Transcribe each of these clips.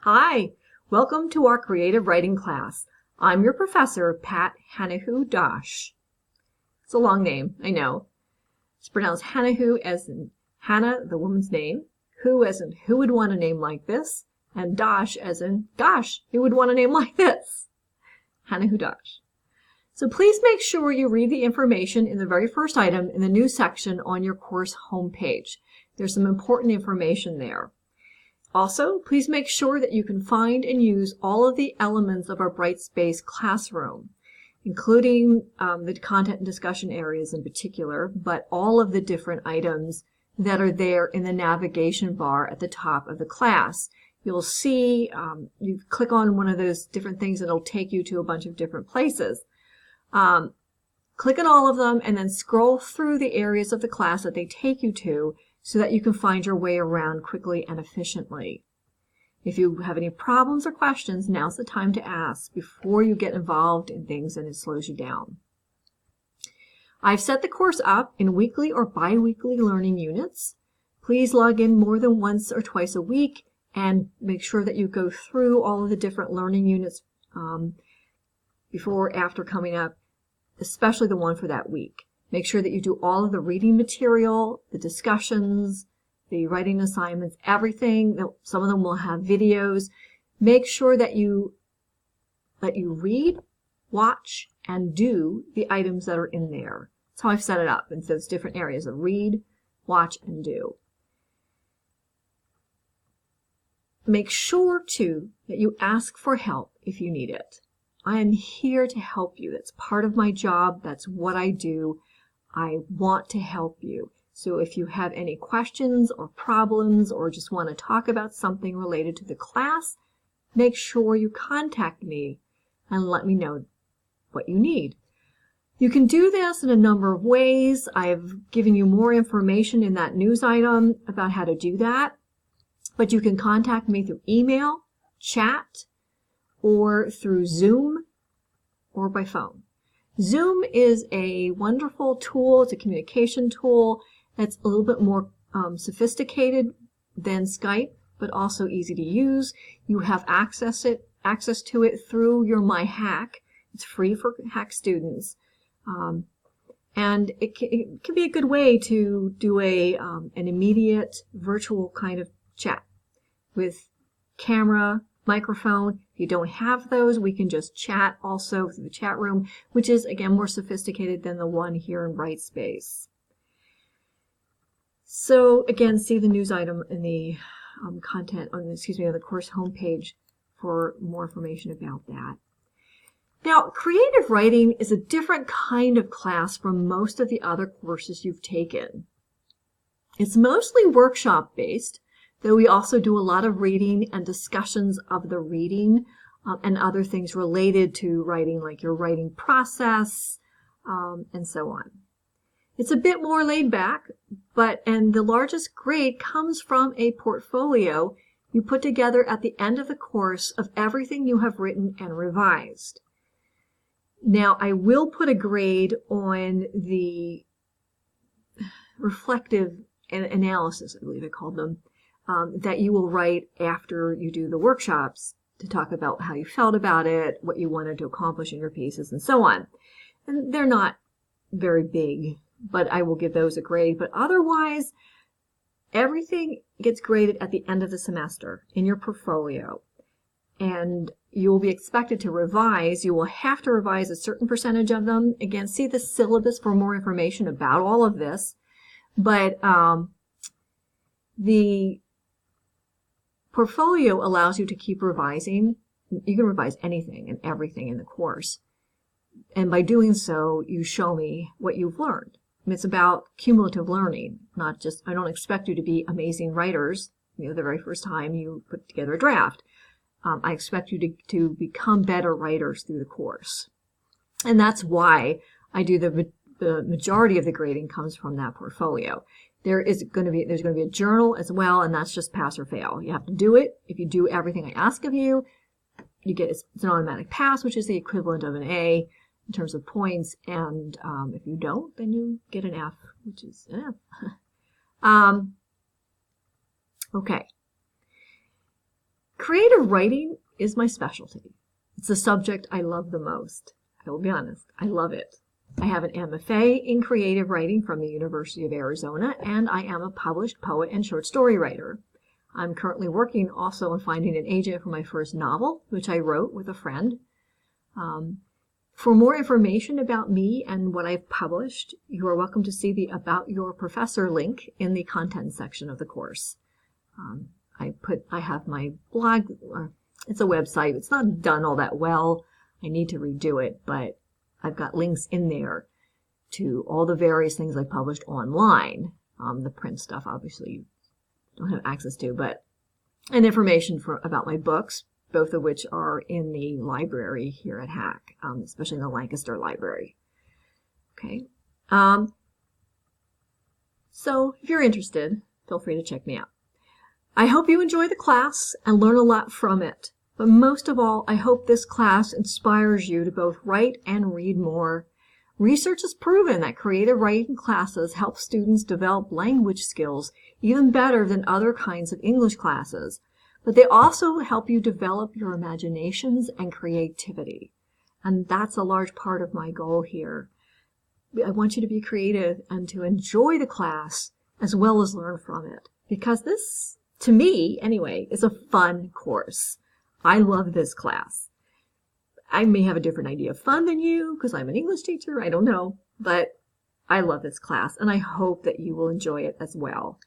Hi, welcome to our creative writing class. I'm your professor, Pat Hanahoe-Dosch. It's a long name, I know. It's pronounced Hanahoe as in Hannah, the woman's name, who as in who would want a name like this, and Dosch as in gosh, who would want a name like this? Hanahoe-Dosch. So please make sure you read the information in the very first item in the new section on your course homepage. There's some important information there. Also, please make sure that you can find and use all of the elements of our Brightspace classroom, including the content and discussion areas in particular, but all of the different items that are there in the navigation bar at the top of the class. You'll see, you click on one of those different things and it'll take you to a bunch of different places. Click on all of them and then scroll through the areas of the class that they take you to so that you can find your way around quickly and efficiently. If you have any problems or questions, now's the time to ask before you get involved in things and it slows you down. I've set the course up in weekly or bi-weekly learning units. Please log in more than once or twice a week and make sure that you go through all of the different learning units before or after coming up, especially the one for that week. Make sure that you do all of the reading material, the discussions, the writing assignments, everything. Some of them will have videos. Make sure that you read, watch, and do the items that are in there. That's how I've set it up in those different areas of read, watch, and do. Make sure, too, that you ask for help if you need it. I am here to help you. That's part of my job. That's what I do. I want to help you. So if you have any questions or problems or just want to talk about something related to the class, make sure you contact me and let me know what you need. You can do this in a number of ways. I've given you more information in that news item about how to do that, but you can contact me through email, chat, or through Zoom or by phone. Zoom is a wonderful tool. It's a communication tool that's a little bit more sophisticated than Skype, but also easy to use. You have access to it through your My Hack. It's free for Hack students. And it can be a good way to do an immediate virtual kind of chat with camera, microphone. If you don't have those, we can just chat also through the chat room, which is, again, more sophisticated than the one here in Brightspace. So, again, see the news item in the content on the course homepage for more information about that. Now, creative writing is a different kind of class from most of the other courses you've taken. It's mostly workshop-based, though we also do a lot of reading and discussions of the reading and other things related to writing, like your writing process and so on. It's a bit more laid back, and the largest grade comes from a portfolio you put together at the end of the course of everything you have written and revised. Now, I will put a grade on the reflective analysis, I believe I called them, that you will write after you do the workshops to talk about how you felt about it, what you wanted to accomplish in your pieces, and so on. And they're not very big, but I will give those a grade. But otherwise, everything gets graded at the end of the semester in your portfolio. And you will be expected to revise. You will have to revise a certain percentage of them. Again, see the syllabus for more information about all of this. But the portfolio allows you to keep revising. You can revise anything and everything in the course. And by doing so, you show me what you've learned. And it's about cumulative learning, not just, I don't expect you to be amazing writers, the very first time you put together a draft. I expect you to become better writers through the course. And that's why I do the majority of the grading comes from that portfolio. There's going to be a journal as well, and that's just pass or fail. You have to do it. If you do everything I ask of you, it's an automatic pass, which is the equivalent of an A in terms of points. And if you don't, then you get an F, which is an F. Okay. creative writing is my specialty. It's the subject I love the most. I will be honest, I love it. I have an MFA in creative writing from the University of Arizona, and I am a published poet and short story writer. I'm currently working also on finding an agent for my first novel, which I wrote with a friend. For more information about me and what I've published, you are welcome to see the About Your Professor link in the content section of the course. I have my blog. It's a website. It's not done all that well. I need to redo it, but I've got links in there to all the various things I published online. The print stuff, obviously, you don't have access to, and information about my books, both of which are in the library here at HAC, especially in the Lancaster Library. Okay. So if you're interested, feel free to check me out. I hope you enjoy the class and learn a lot from it. But most of all, I hope this class inspires you to both write and read more. Research has proven that creative writing classes help students develop language skills even better than other kinds of English classes. But they also help you develop your imaginations and creativity. And that's a large part of my goal here. I want you to be creative and to enjoy the class as well as learn from it. Because this, to me anyway, is a fun course. I love this class. I may have a different idea of fun than you because I'm an English teacher, I don't know, but I love this class and I hope that you will enjoy it as well.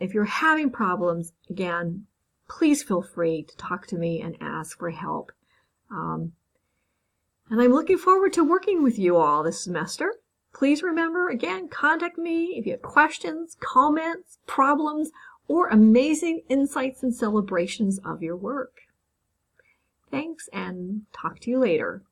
If you're having problems, again, please feel free to talk to me and ask for help. And I'm looking forward to working with you all this semester. Please remember, again, contact me if you have questions, comments, problems, or amazing insights and celebrations of your work. Thanks, and talk to you later.